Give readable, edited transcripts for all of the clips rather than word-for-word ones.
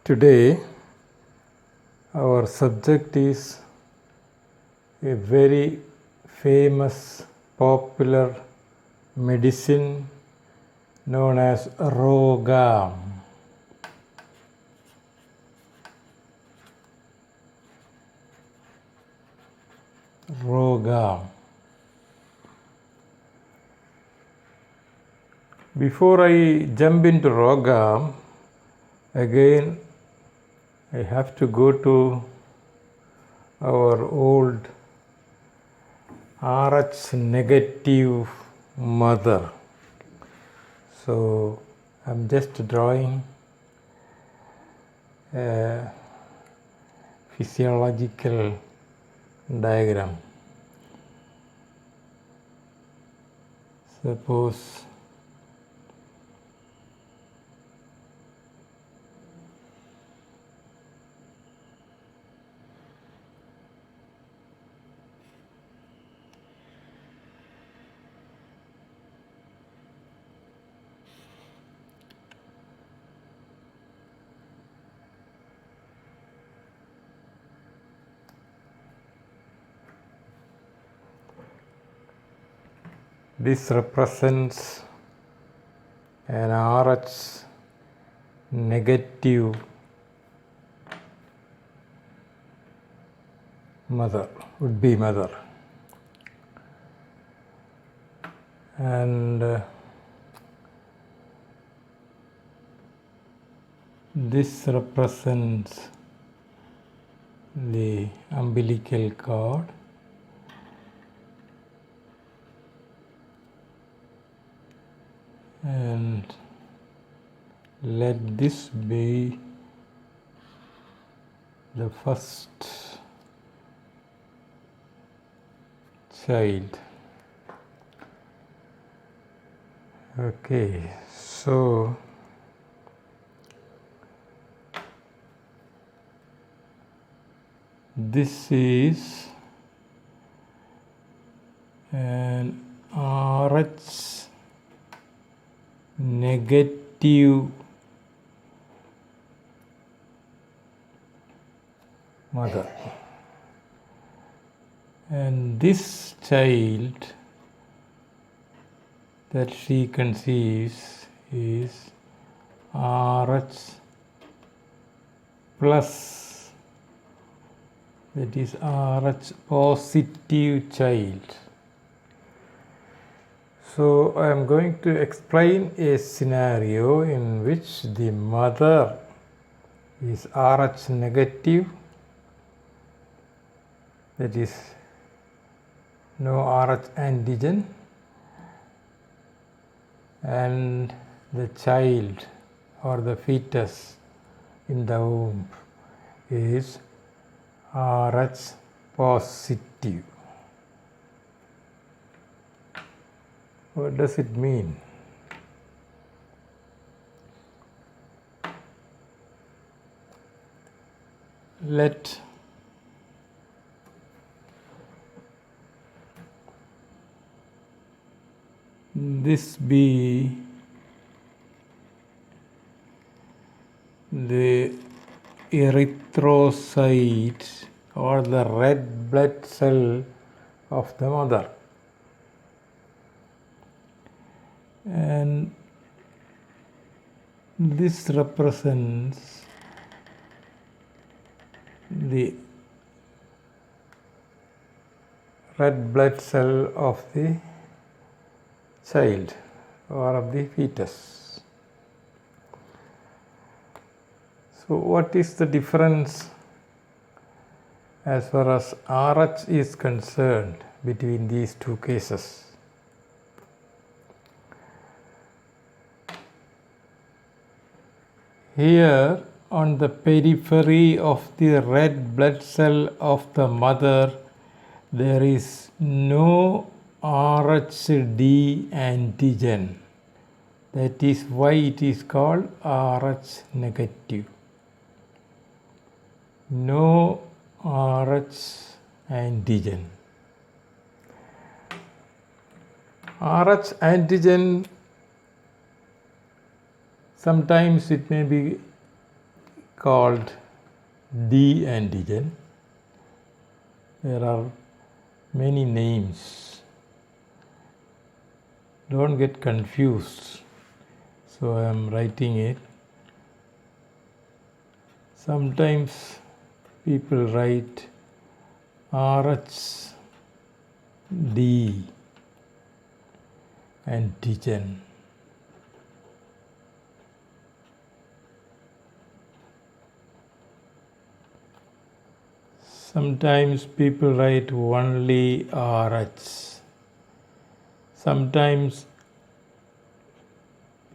Today, our subject is a very famous, popular medicine known as RhoGAM. RhoGAM. Before I jump into RhoGAM, again I have to go to our old RH negative mother. So I'm just drawing a physiological diagram. Suppose this represents an RH negative mother, would be mother, and this represents the umbilical cord, and let this be the first child. Okay, so this is an RH negative mother, and this child that she conceives is RH plus, that is RH positive child. So I am going to explain a scenario in which the mother is RH negative, that is no RH antigen, and the child or the fetus in the womb is RH positive. What does it mean? Let this be the erythrocyte or the red blood cell of the mother, and this represents the red blood cell of the child or of the fetus. So what is the difference as far as RH is concerned between these two cases? Here on the periphery of the red blood cell of the mother, there is no RHD antigen. That is why it is called RH negative. No RH antigen. RH antigen, sometimes it may be called D antigen. There are many names. Don't get confused. So I am writing it. Sometimes people write RHD antigen. Sometimes people write only RH. Sometimes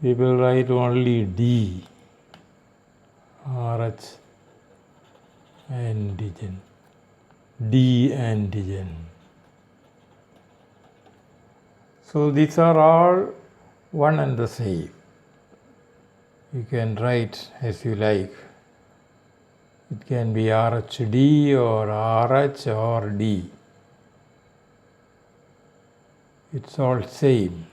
people write only D, RH antigen, D antigen. So these are all one and the same. You can write as you like. It can be RHD or RH or D. It's all same.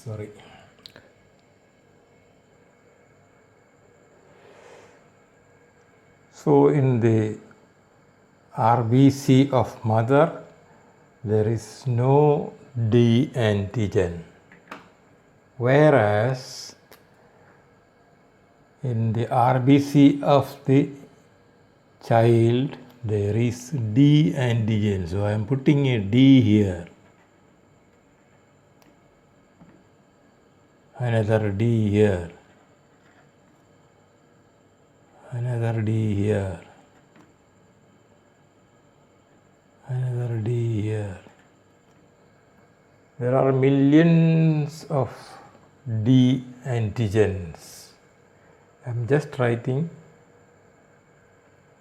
Sorry. So in the RBC of mother, there is no D antigen. Whereas in the RBC of the child, there is D antigen. So I am putting a D here. Another D here. Another D here. Another D here. There are millions of D antigens. I am just writing.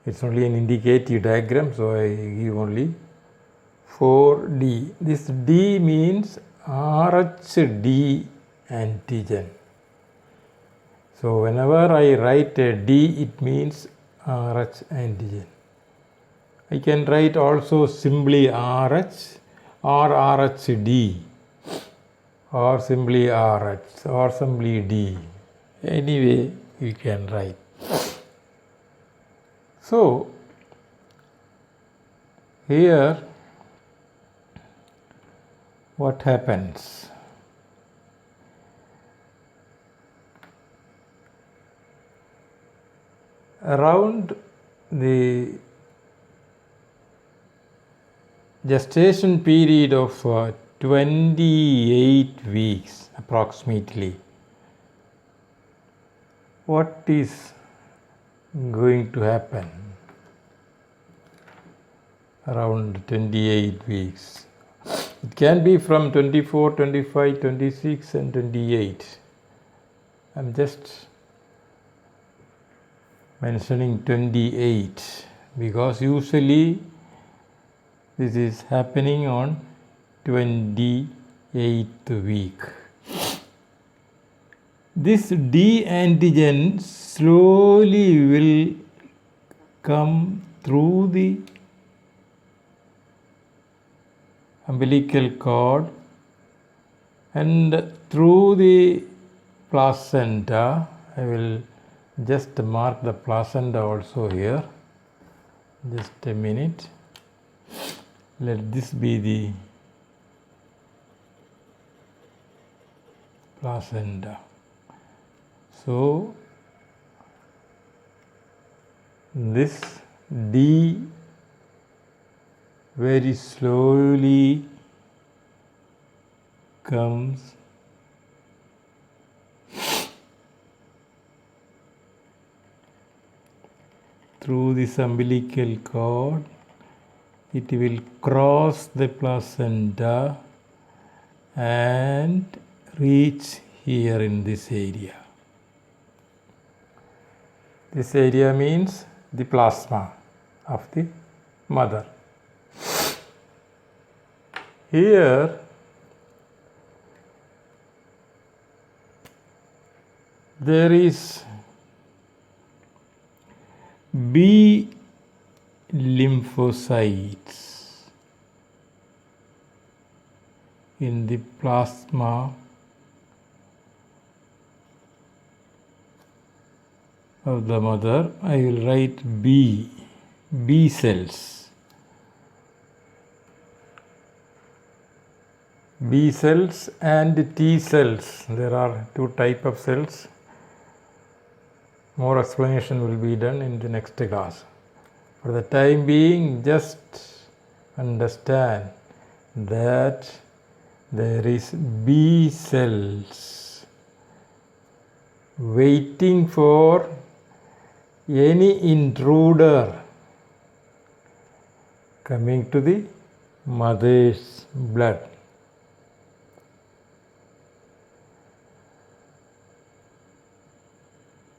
It's only an indicative diagram, so I give only 4D. This D means RHD antigen. So whenever I write a D, it means RH antigen. I can write also simply RH or RHD or simply RH or simply D. Anyway, you can write. So here what happens? Around the gestation period of 28 weeks approximately, what is going to happen around 28 weeks? It can be from 24, 25, 26 and 28. I'm just mentioning 28 because usually this is happening on 28th week. This D antigen slowly will come through the umbilical cord and through the placenta. I will just mark the placenta also here. Just a minute. Let this be the placenta. So this D very slowly comes through this umbilical cord. It will cross the placenta and reach here in this area. This area means the plasma of the mother. Here there is B lymphocytes in the plasma of the mother. I will write B cells. B cells and T cells. There are two types of cells. More explanation will be done in the next class. For the time being, just understand that there is B cells waiting for any intruder coming to the mother's blood.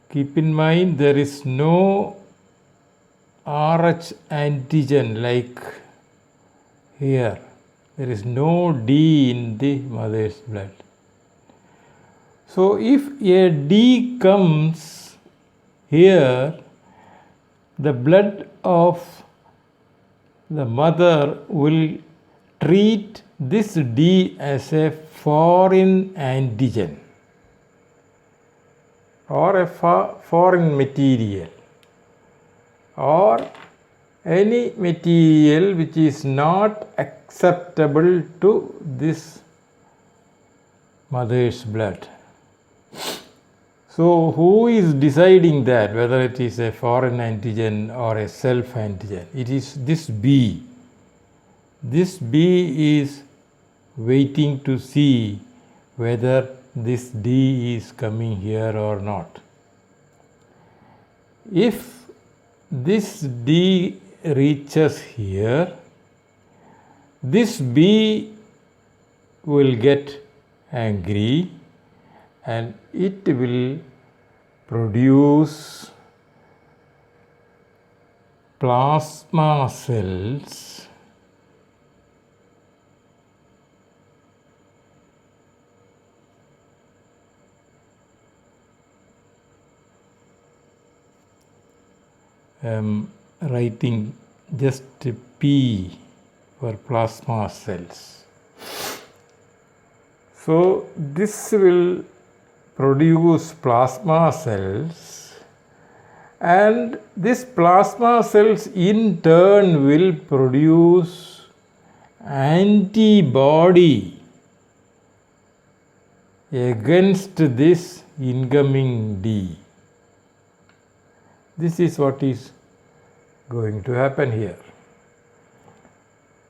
Keep in mind, there is no Rh antigen like here. There is no D in the mother's blood. So if a D comes here, the blood of the mother will treat this D as a foreign antigen or a foreign material or any material which is not acceptable to this mother's blood. So who is deciding that, whether it is a foreign antigen or a self antigen? It is this B. This B is waiting to see whether this D is coming here or not. If this D reaches here, this B will get angry and it will produce plasma cells writing just P for plasma cells. So this will produce plasma cells, and this plasma cells in turn will produce antibody against this incoming D. This is what is going to happen here.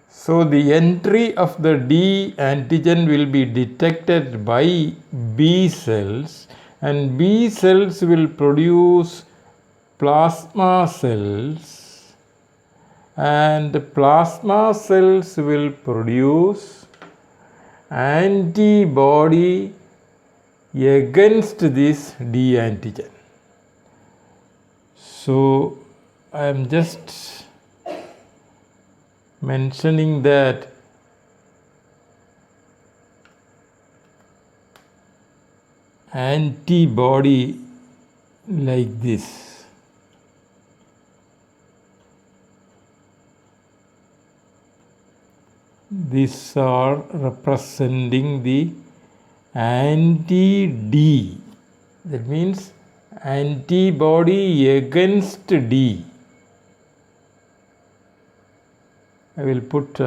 So the entry of the D antigen will be detected by B cells, and B cells will produce plasma cells, and plasma cells will produce antibody against this D antigen. So I am just mentioning that antibody like this. These are representing the anti-D. That means antibody against D. I will put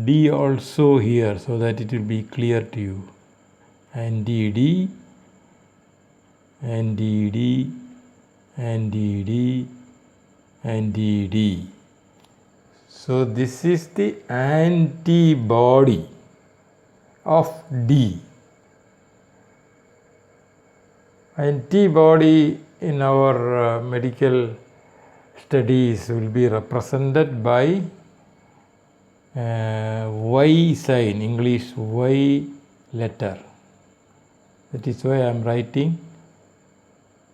D also here so that it will be clear to you. Anti-D, anti-D, anti-D, anti-D. So this is the antibody of D. Antibody in our medical studies will be represented by Y sign, English Y letter. That is why I am writing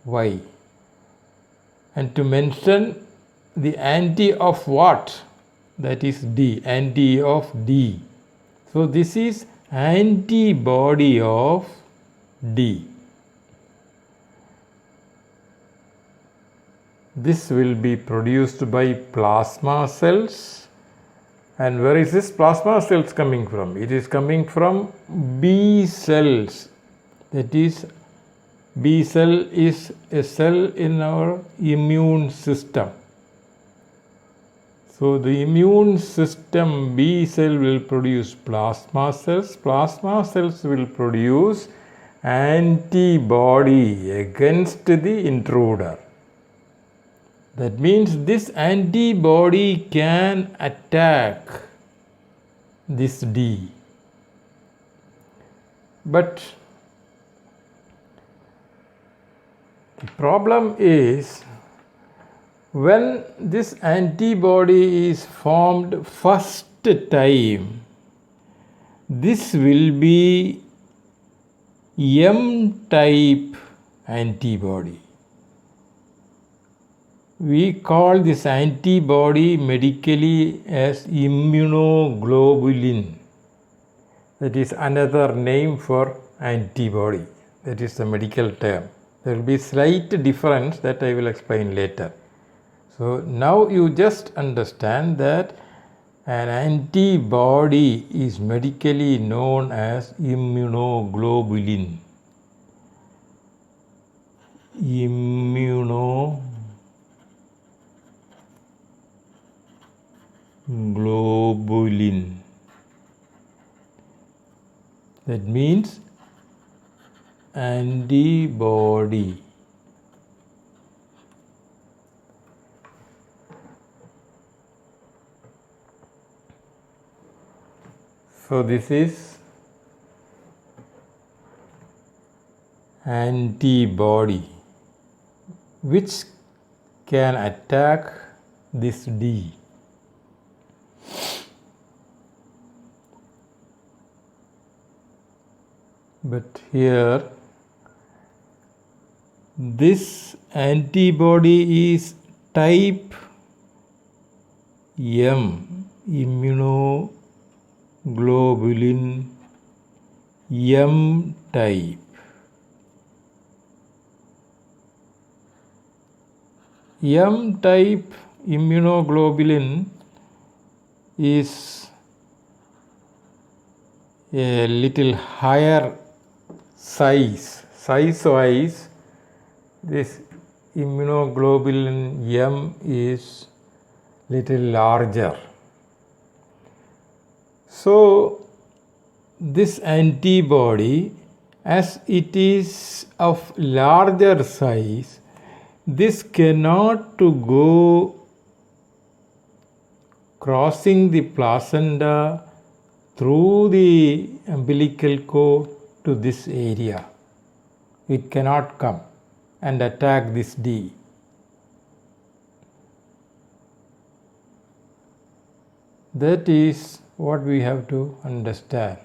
Y. And to mention the anti of what? That is D, anti of D. So this is antibody of D. This will be produced by plasma cells. And where is this plasma cells coming from? It is coming from B cells. That is, B cell is a cell in our immune system. So the immune system B cell will produce plasma cells. Plasma cells will produce antibody against the intruder. That means this antibody can attack this D. But the problem is, when this antibody is formed first time, this will be M-type antibody. We call this antibody medically as immunoglobulin. That is another name for antibody. That is the medical term. There will be slight difference that I will explain later. So now you just understand that an antibody is medically known as immunoglobulin. Immunoglobulin. That means antibody. So this is antibody which can attack this D. But here this antibody is type M, immunoglobulin M type. M type immunoglobulin is a little higher size-wise. This immunoglobulin M is little larger. So this antibody, as it is of larger size, this cannot go crossing the placenta through the umbilical cord to this area. It cannot come and attack this D. That is what we have to understand.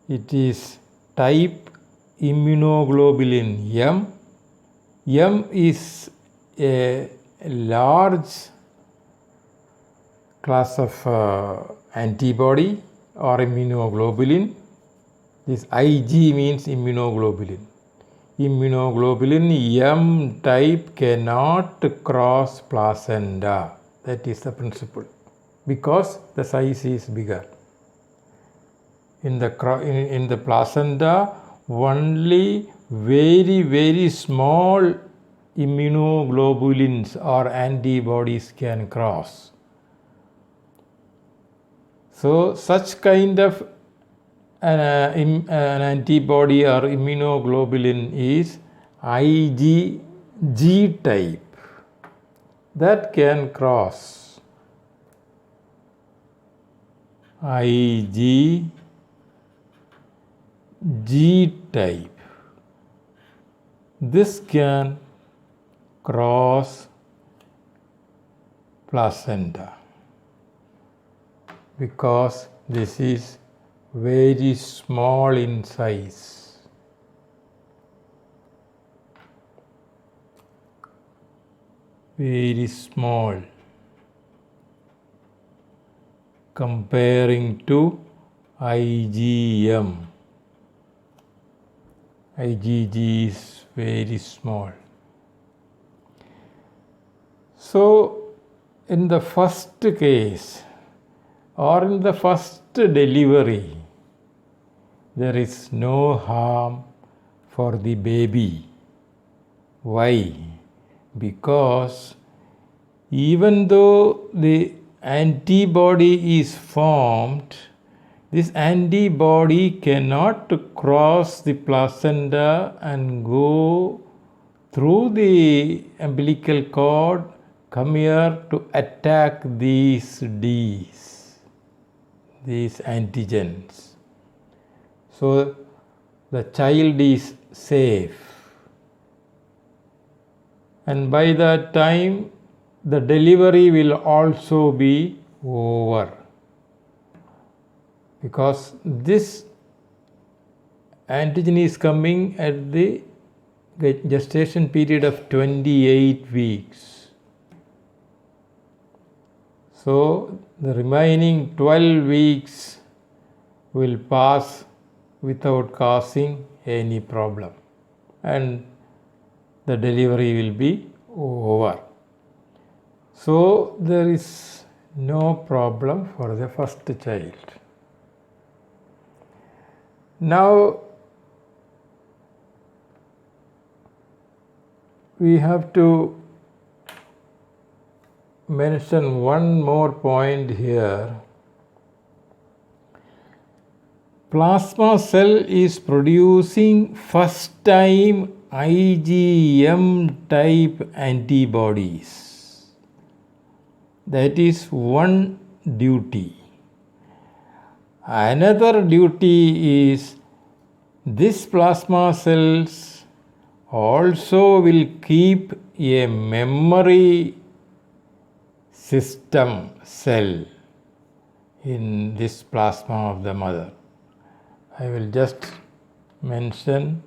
It is type immunoglobulin M. M is a large class of antibody or immunoglobulin. This Ig means immunoglobulin. Immunoglobulin M type cannot cross placenta. That is the principle, because the size is bigger. In the placenta, only very small immunoglobulins or antibodies can cross. So such kind of an antibody or immunoglobulin is IgG type, that can cross. IgG type. This can cross placenta because this is very small in size. Very small comparing to IgM. IgG is very small. So, in the first case or in the first delivery, there is no harm for the baby. Why? Because even though the antibody is formed, this antibody cannot cross the placenta and go through the umbilical cord, come here to attack these Ds, these antigens. So the child is safe. And by that time, the delivery will also be over. Because this antigen is coming at the gestation period of 28 weeks. So the remaining 12 weeks will pass without causing any problem, and the delivery will be over. So there is no problem for the first child. Now we have to mention one more point here. Plasma cell is producing first time IgM type antibodies. That is one duty. Another duty is this plasma cells also will keep a memory system cell in this plasma of the mother. I will just mention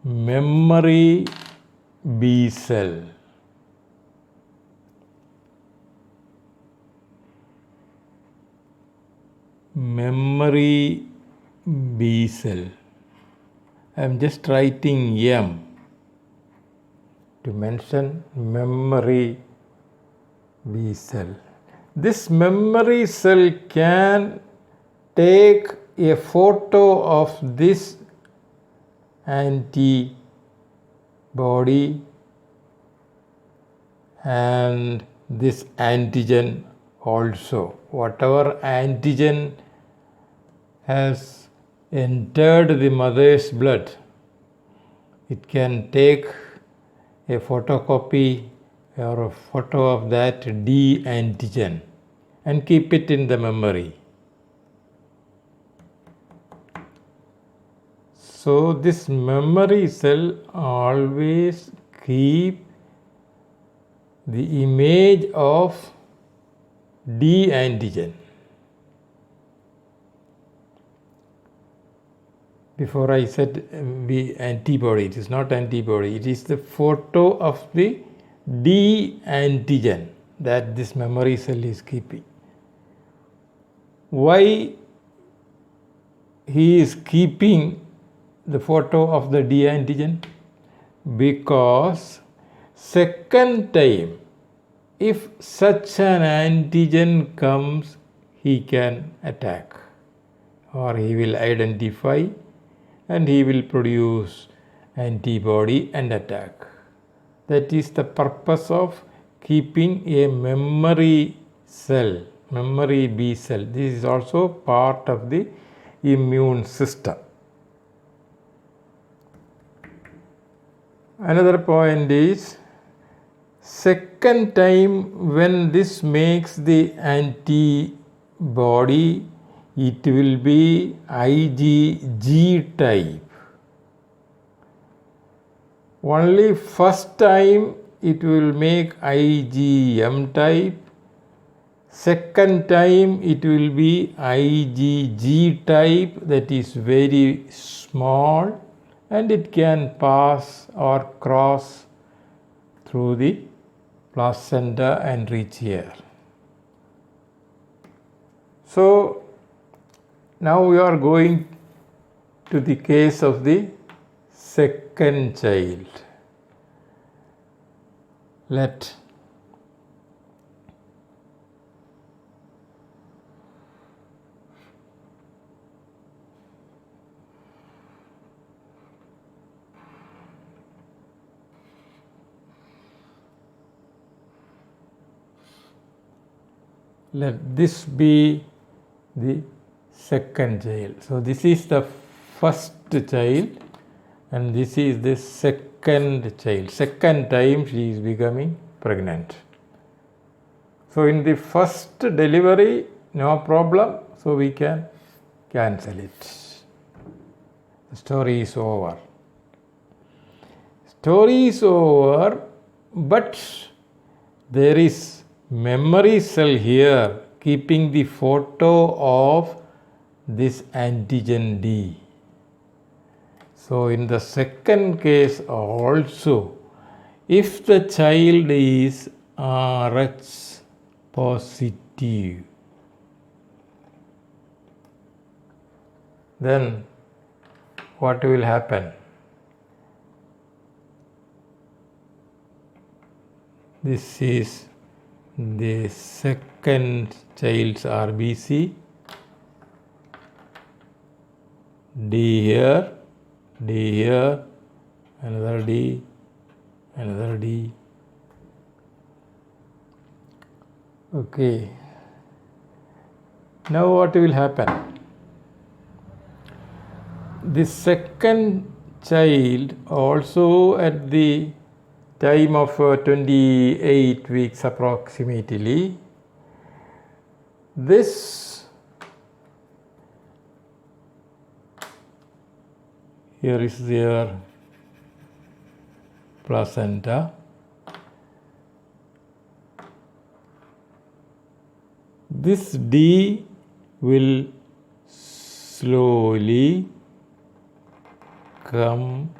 memory B cell. Memory B cell. I am just writing M to mention memory B cell. This memory cell can take a photo of this antibody and this antigen also. Whatever antigen has entered the mother's blood, it can take a photocopy or a photo of that D antigen and keep it in the memory. So this memory cell always keep the image of D antigen. Before I said antibody, it is not antibody, it is the photo of the D antigen that this memory cell is keeping. Why he is keeping the photo of the D antigen? Because second time, if such an antigen comes, he can attack, or he will identify and he will produce antibody and attack. That is the purpose of keeping a memory cell, memory B cell. This is also part of the immune system. Another point is, second time when this makes the antibody, it will be IgG type. Only first time it will make IgM type. Second time it will be IgG type, that is very small, and it can pass or cross through the placenta and reach here. So now we are going to the case of the second child. Let let this be the second child. So this is the first child and this is the second child. Second time she is becoming pregnant. So in the first delivery, no problem, so we can cancel it. The story is over. Story is over, but there is memory cell here keeping the photo of this antigen D. So in the second case also, if the child is Rh positive, then what will happen? This is the second child's RBC. D here, D here, another D, another D. Okay. Now what will happen? The second child also at the time of 28 weeks approximately, this here is their placenta. This D will slowly come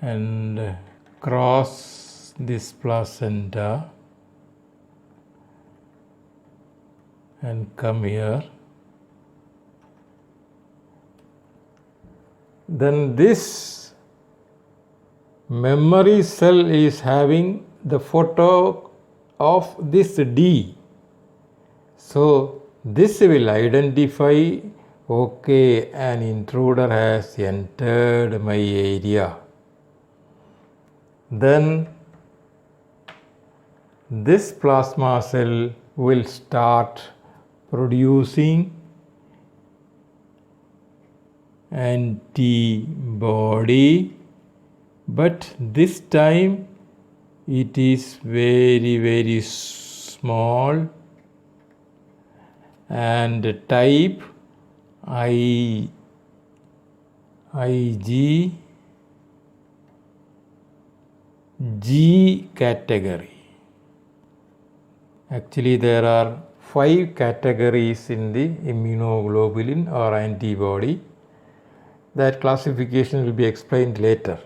and cross this placenta and come here. Then this memory cell is having the photo of this D. So this will identify, okay, an intruder has entered my area. Then this plasma cell will start producing antibody, but this time it is very, very small and type IgG G category. Actually, there are 5 categories in the immunoglobulin or antibody. That classification will be explained later.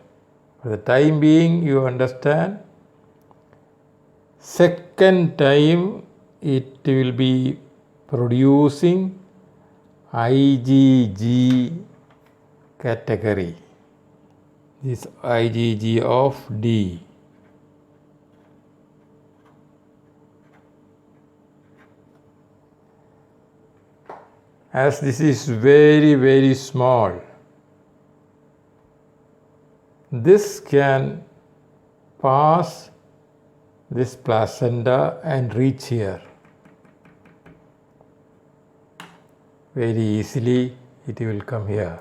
For the time being, you understand, second time it will be producing IgG category. This IgG of D. As this is very, very small, this can pass this placenta and reach here. Very easily it will come here.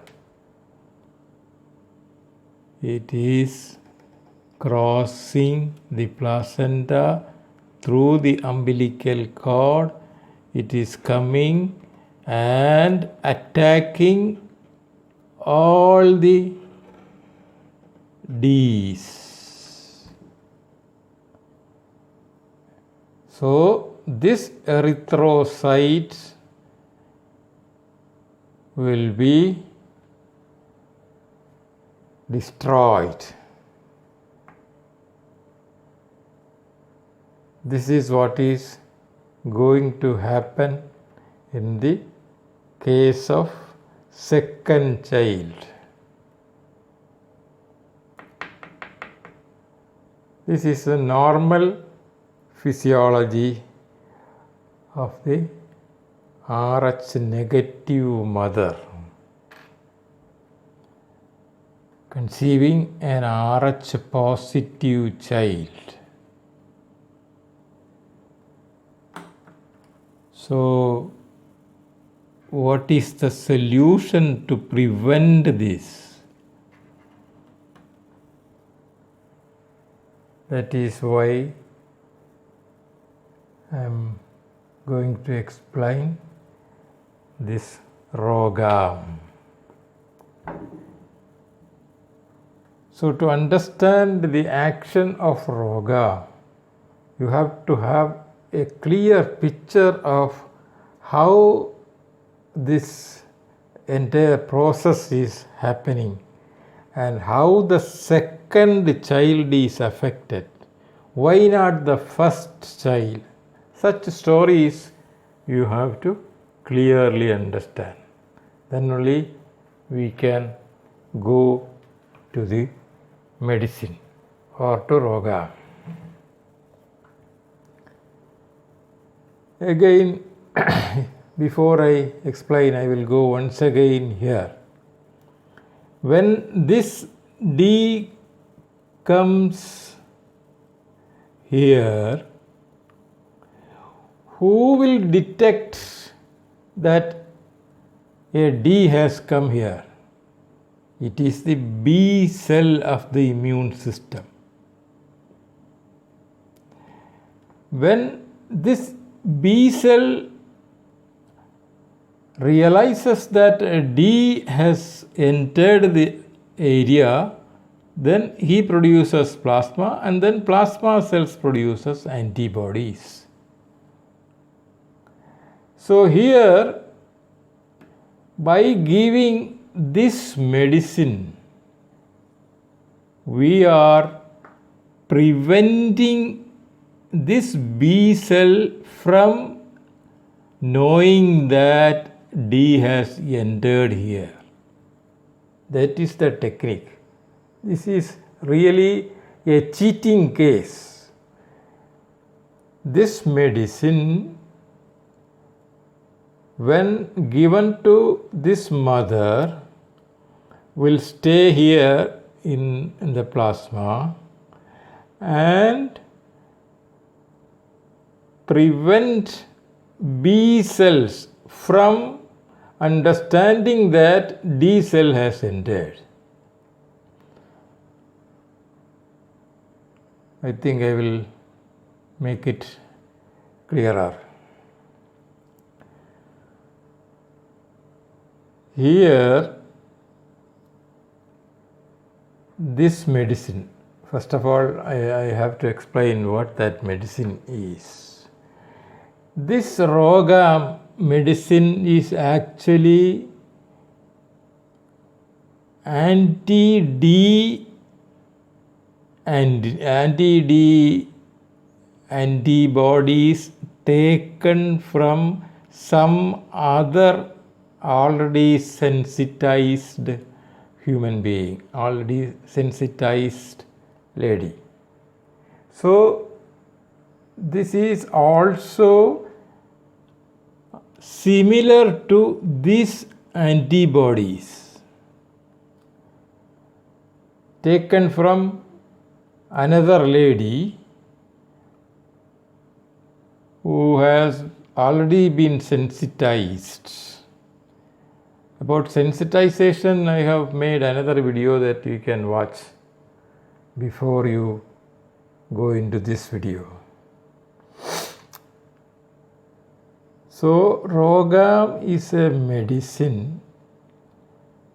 It is crossing the placenta through the umbilical cord. It is coming and attacking all the D's. So this erythrocyte will be destroyed. This is what is going to happen in the case of second child. This is a normal physiology of the Rh negative mother conceiving an Rh positive child. So, what is the solution to prevent this? That is why I am going to explain this RhoGAM. So, to understand the action of RhoGAM, you have to have a clear picture of how this entire process is happening and how the second child is affected. Why not the first child? Such stories you have to clearly understand. Then only we can go to the medicine or to RhoGAM. Again, before I explain, I will go once again here. When this D comes here, who will detect that a D has come here? It is the B cell of the immune system. When this B cell realizes that a D has entered the area, then he produces plasma, and then plasma cells produces antibodies. So here, by giving this medicine, we are preventing this B cell from knowing that D has entered here. That is the technique. This is really a cheating case. This medicine, when given to this mother, will stay here in the plasma and prevent B cells from understanding that D cell has entered. I think I will make it clearer. Here, this medicine, first of all, I have to explain what that medicine is. This RhoGAM medicine is actually anti-D antibodies taken from some other already sensitized human being, already sensitized lady. So this is also similar to these antibodies taken from another lady who has already been sensitized. About sensitization, I have made another video that you can watch before you go into this video. So, RhoGAM is a medicine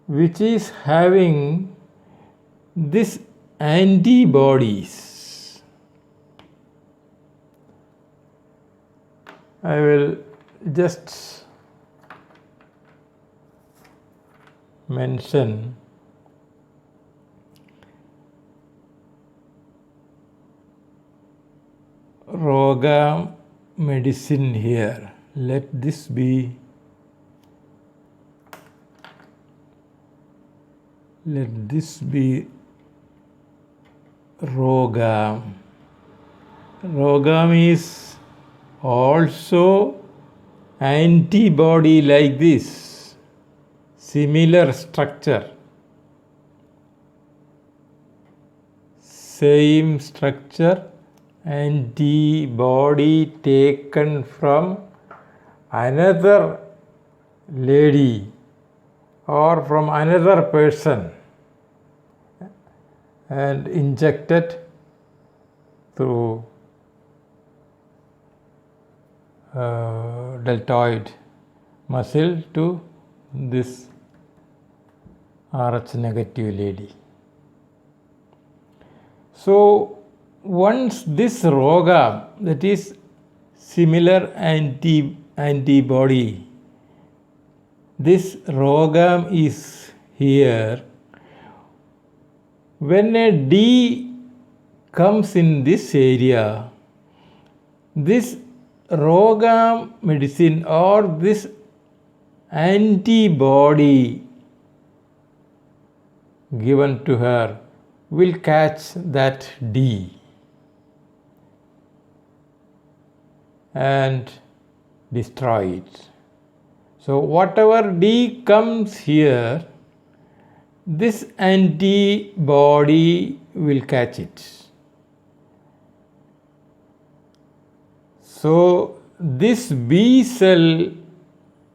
which is having these antibodies. I will just mention RhoGAM medicine here. Let this be RhoGAM. RhoGAM is also antibody like this, similar structure, same structure, antibody taken from another lady or from another person and injected through deltoid muscle to this Rh negative lady. So once this RhoGAM, that is similar antibody, this RhoGAM is here, when a D comes in this area, this RhoGAM medicine or this antibody given to her will catch that D and destroy it. So whatever D comes here, this antibody will catch it. So this B cell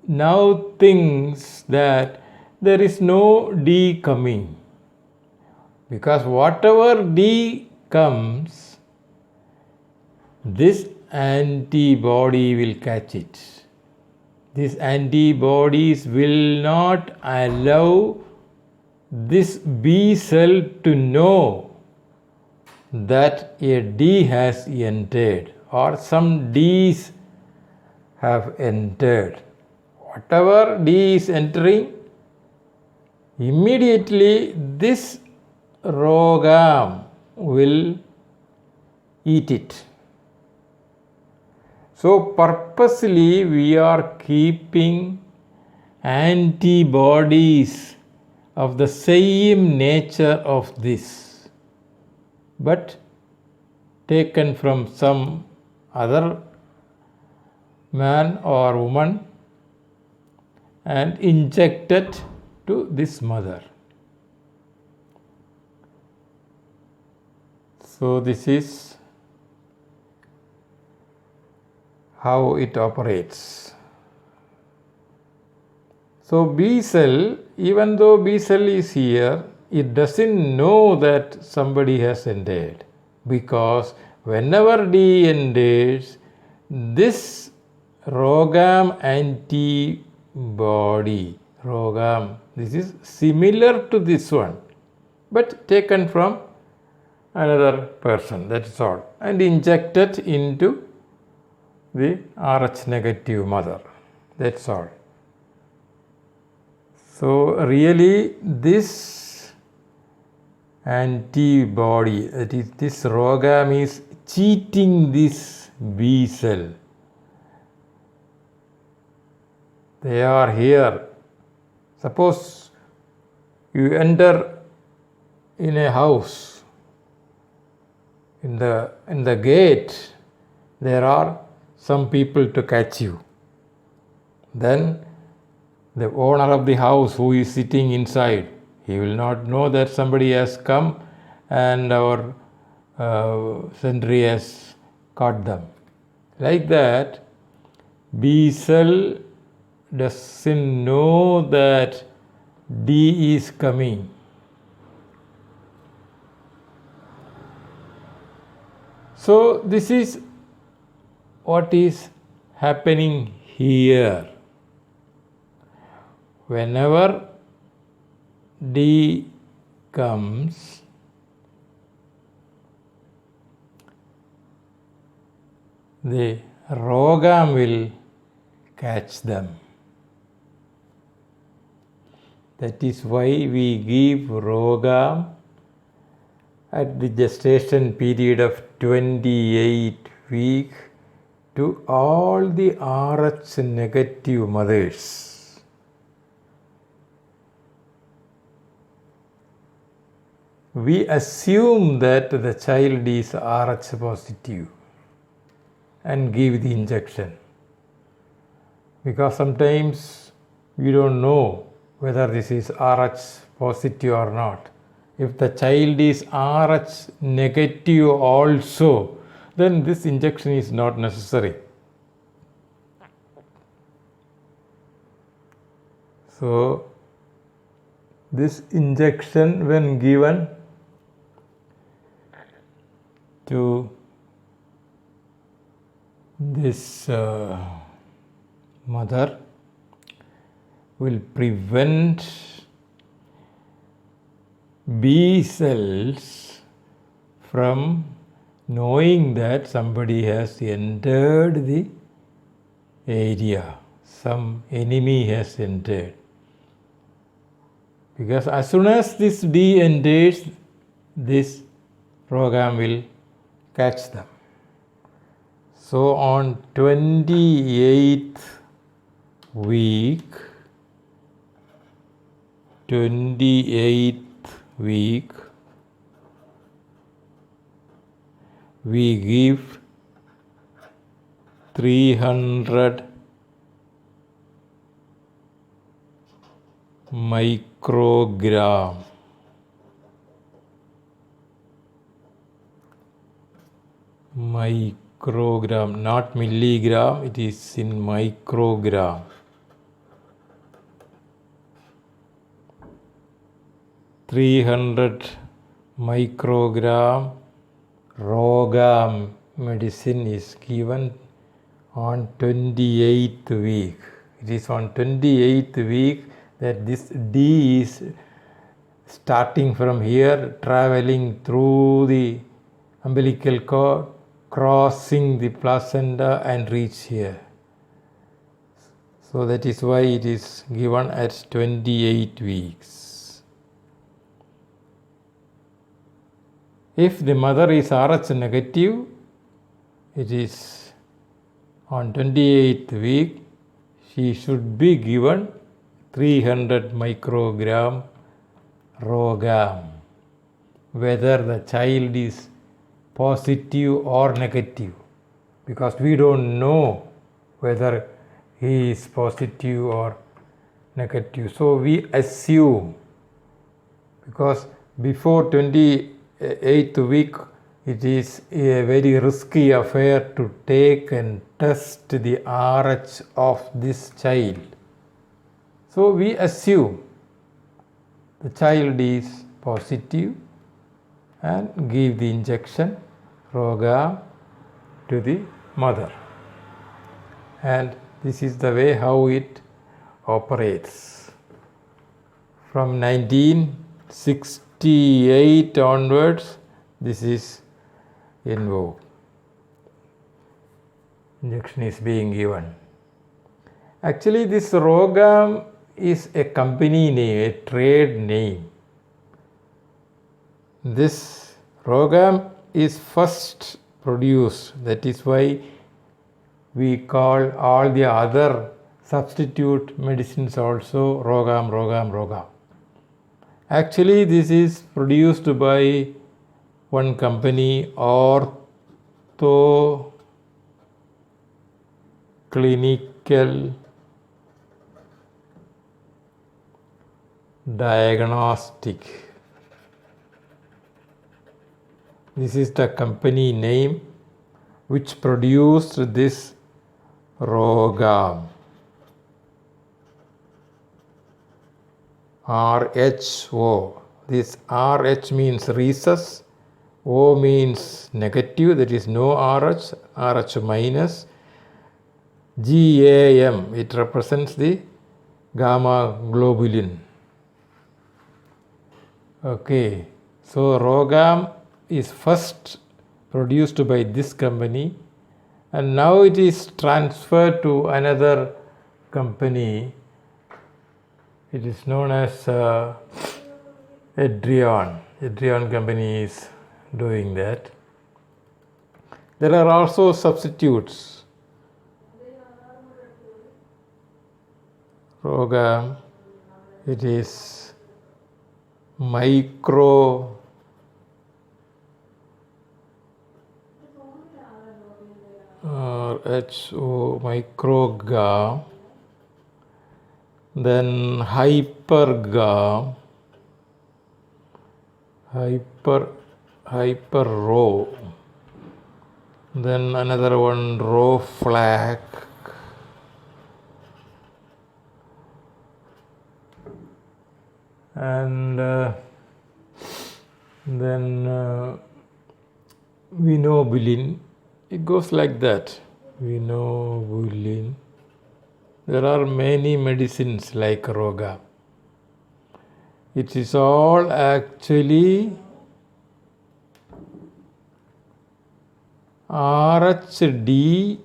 now thinks that there is no D coming, because whatever D comes, this antibody will catch it. These antibodies will not allow this B cell to know that a D has entered or some D's have entered. Whatever D is entering, immediately this RhoGAM will eat it. So purposely we are keeping antibodies of the same nature of this, but taken from some other man or woman and injected to this mother. So this is how it operates. So B cell, even though B cell is here, it doesn't know that somebody has entered, because whenever D enters, this RhoGAM antibody, RhoGAM, this is similar to this one, but taken from another person, that's all, and injected into the Rh negative mother, that's all. So really this antibody, that is this RhoGAM, is cheating this B cell. They are here. Suppose you enter in a house, in the gate there are some people to catch you. Then the owner of the house who is sitting inside, he will not know that somebody has come and our sentry has caught them. Like that, B cell doesn't know that D is coming. So this is what is happening here. Whenever D comes, the RhoGAM will catch them. That is why we give RhoGAM at the gestation period of 28 weeks to all the Rh negative mothers. We assume that the child is Rh positive and give the injection, because sometimes we don't know whether this is Rh positive or not. If the child is Rh negative also, then this injection is not necessary. So this injection, when given to this mother, will prevent B cells from knowing that somebody has entered the area, some enemy has entered. Because as soon as this D enters, this RhoGAM will catch them. So on 28th week, we give 300 microgram not milligram, it is in microgram. 300 microgram RhoGAM medicine is given on 28th week. It is on 28th week that this D is starting from here, traveling through the umbilical cord, crossing the placenta and reach here. So that is why it is given at 28 weeks. If the mother is Rh negative, it is on 28th week, she should be given 300 microgram RhoGAM, whether the child is positive or negative, because we don't know whether he is positive or negative. So we assume, because before 28th week, it is a very risky affair to take and test the Rh of this child. So we assume the child is positive and give the injection RhoGAM to the mother. And this is the way how it operates. From 1968 onwards, this is in vogue. Injection is being given. Actually, this RhoGAM is a company name, a trade name. This RhoGAM is first produced. That is why we call all the other substitute medicines also RhoGAM. Actually, this is produced by one company, Ortho Clinical Diagnostic. This is the company name which produced this RhoGAM. RHO. This RH means rhesus, O means negative, that is no RH, RH minus. GAM, it represents the gamma globulin. Okay, so RhoGAM is first produced by this company, and now it is transferred to another company. It is known as Edrion. Edrion company is doing that. There are also substitutes. RhoGAM, it is micro HO microGAM, then hyperGAM, hyper-Rho, then another one RhoFlac, and then vinobulin. It goes like that. Vinobulin. There are many medicines like RhoGAM. It is all actually RHD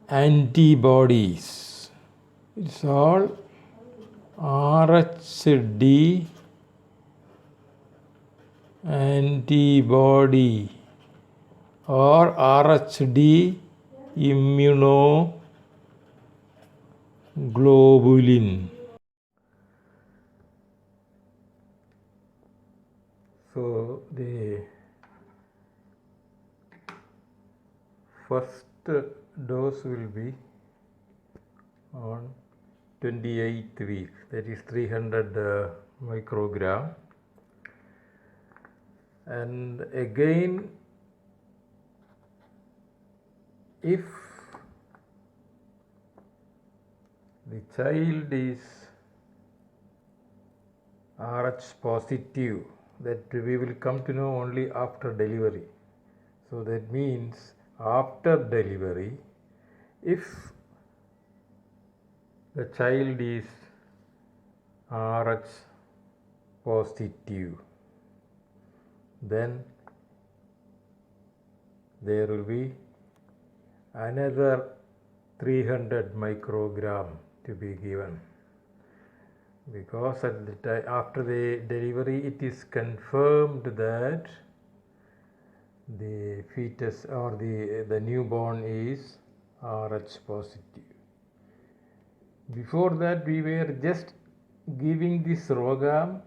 antibodies. It's all RHD antibody or RHD immunoglobulin. So the first dose will be on 28th week, that is 300 microgram, and again if the child is RH positive, that we will come to know only after delivery. So that means after delivery, if the child is RH positive, then there will be another 300 microgram to be given, because at the time after the delivery it is confirmed that the fetus or the newborn is RH positive. Before that we were just giving this RhoGAM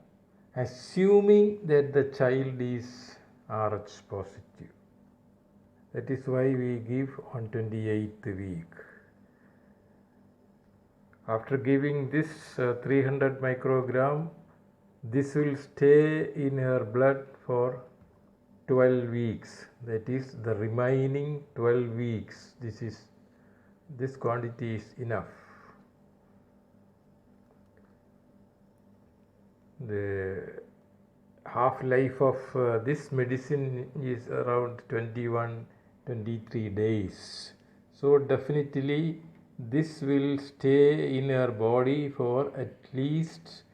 assuming that the child is RH positive. That is why we give on 28th week. After giving this 300 microgram, this will stay in her blood for 12 weeks. That is the remaining 12 weeks. This quantity is enough. The half-life of this medicine is around 21-23 days. So definitely this will stay in our body for at least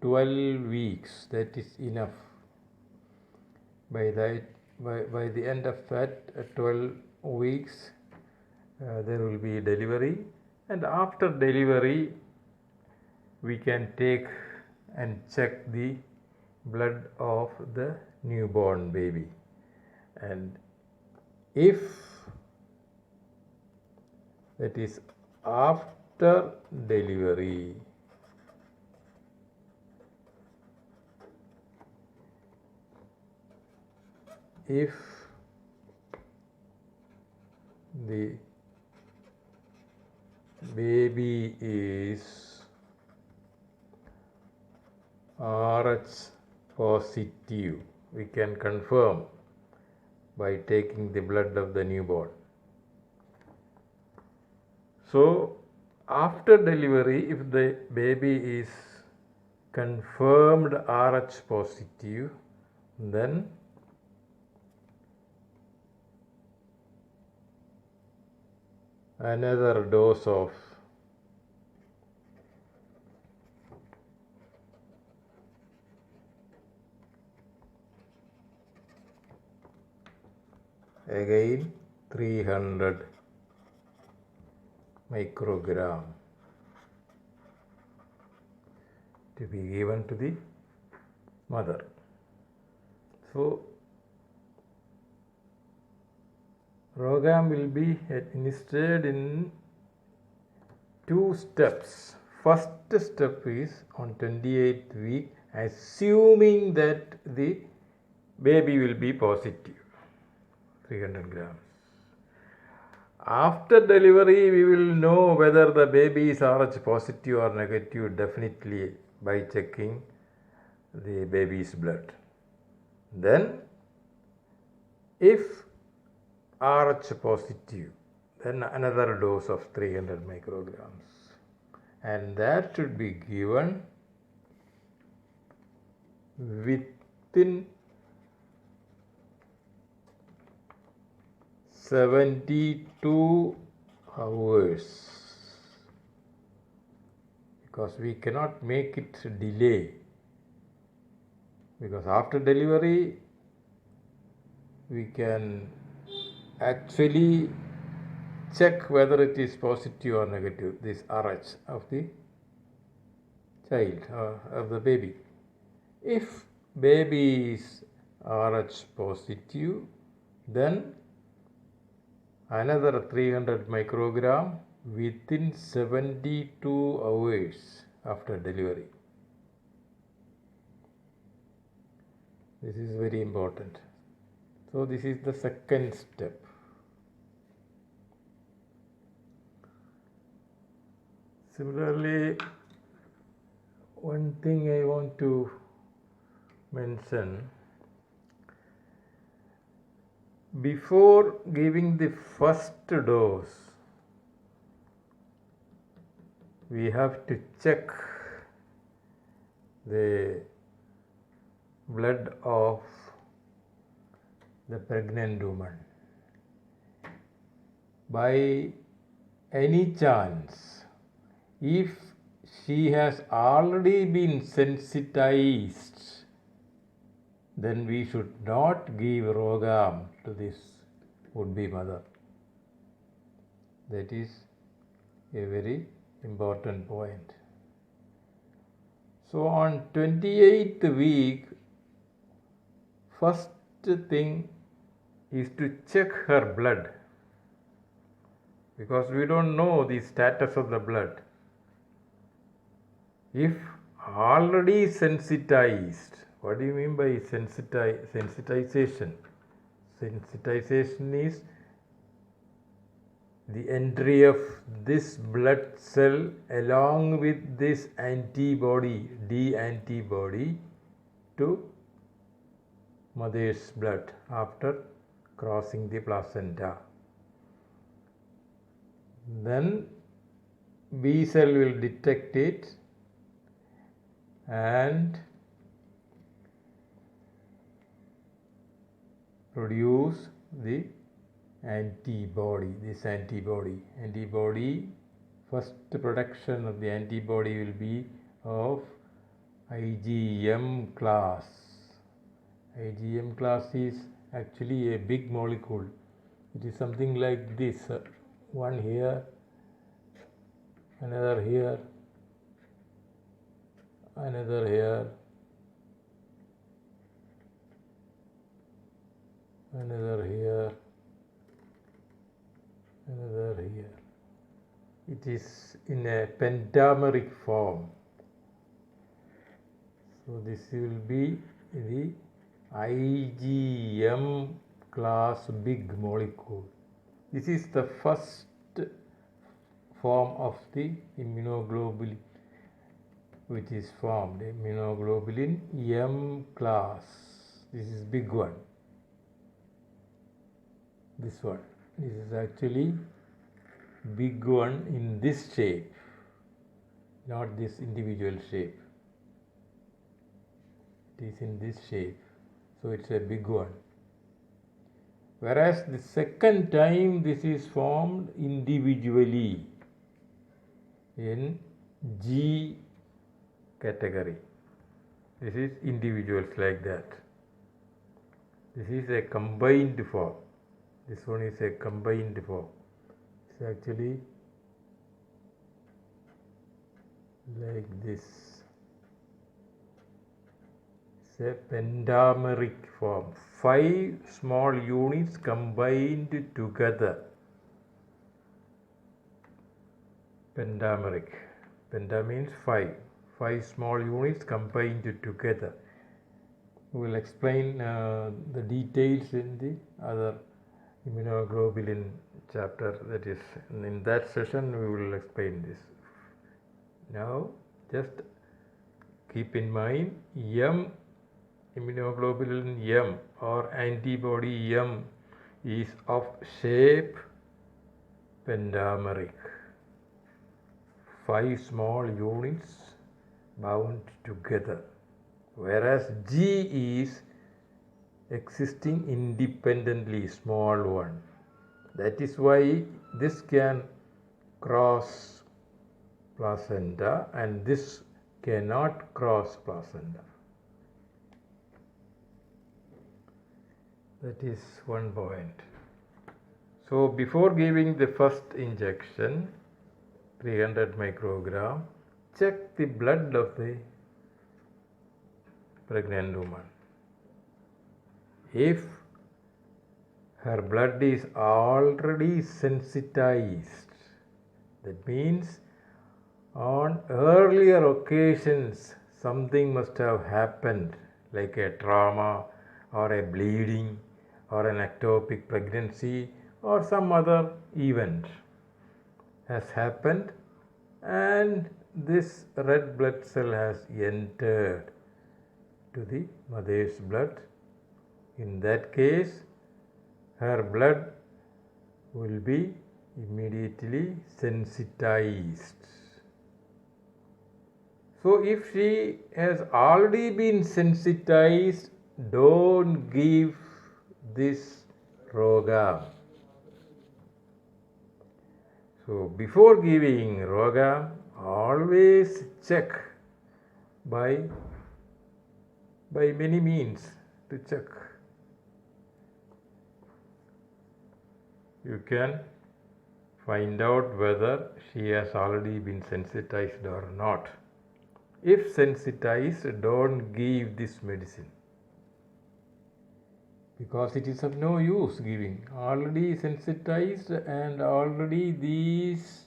12 weeks. That is enough. By the end of that 12 weeks there will be delivery, and after delivery we can take and check the blood of the newborn baby, and if that is after delivery, if the baby is RH positive, we can confirm by taking the blood of the newborn. So after delivery, if the baby is confirmed RH positive, then another dose of again 300 microgram to be given to the mother. So RhoGAM will be administered in 2 steps. First step is on 28th week, assuming that the baby will be positive, 300 grams. After delivery, we will know whether the baby is RH positive or negative definitely by checking the baby's blood. Then, if RH positive, then another dose of 300 micrograms. And that should be given within 72 hours, because we cannot make it delay, because after delivery we can actually check whether it is positive or negative, this RH of the child or of the baby. If baby is RH positive, then another 300 microgram within 72 hours after delivery. This is very important. So this is the second step. Similarly, one thing I want to mention, before giving the first dose, we have to check the blood of the pregnant woman. By any chance, if she has already been sensitized, then we should not give RhoGAM to this would-be mother. That is a very important point. So on 28th week, first thing is to check her blood, because we don't know the status of the blood. If already sensitized, what do you mean by sensitization? Sensitization is the entry of this blood cell along with this antibody, D antibody, to mother's blood after crossing the placenta. Then B cell will detect it and produce the antibody. This antibody, first production of the antibody will be of IgM class. IgM class is actually a big molecule. It is something like this, one here, another here, another here, another here, another here. It is in a pentameric form. So this will be the IgM class big molecule. This is the first form of the immunoglobulin which is formed, immunoglobulin M class. This is big one. This one. This is actually big one in this shape, not this individual shape. It is in this shape, so it's a big one. Whereas the second time this is formed individually in G category. This is individuals like that. This is a combined form. This one is a combined form. It's actually like this. It's a pentameric form. 5 small units combined together. Pentameric. Penta means 5. 5 small units combined together. We will explain the details in the other immunoglobulin chapter. That is, in that session we will explain this. Now just keep in mind M, immunoglobulin M or antibody M, is of shape pentameric. 5 small units bound together. whereas G is existing independently, small one. That is why this can cross placenta and this cannot cross placenta. That is one point. So before giving the first injection, 300 microgram, check the blood of the pregnant woman. If her blood is already sensitized, that means on earlier occasions something must have happened, like a trauma or a bleeding or an ectopic pregnancy or some other event has happened, and this red blood cell has entered to the mother's blood. In that case, her blood will be immediately sensitized. So if she has already been sensitized, don't give this RhoGAM. So before giving RhoGAM, always check by many means to check. You can find out whether she has already been sensitized or not. If sensitized, don't give this medicine, because it is of no use giving. Already sensitized and already these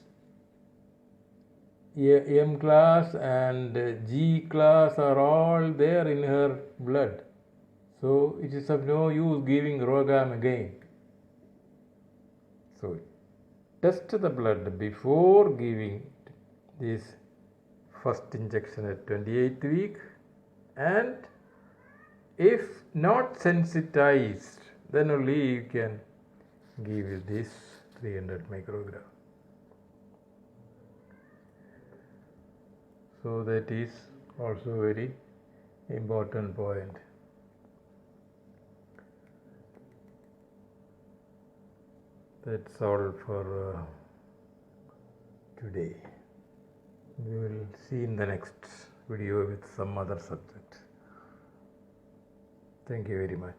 M class and G class are all there in her blood. So it is of no use giving RhoGAM again. So test the blood before giving this first injection at 28th week, and if not sensitized, then only you can give this 300 microgram. So that is also very important point. That's all for today. We will see in the next video with some other subject. Thank you very much.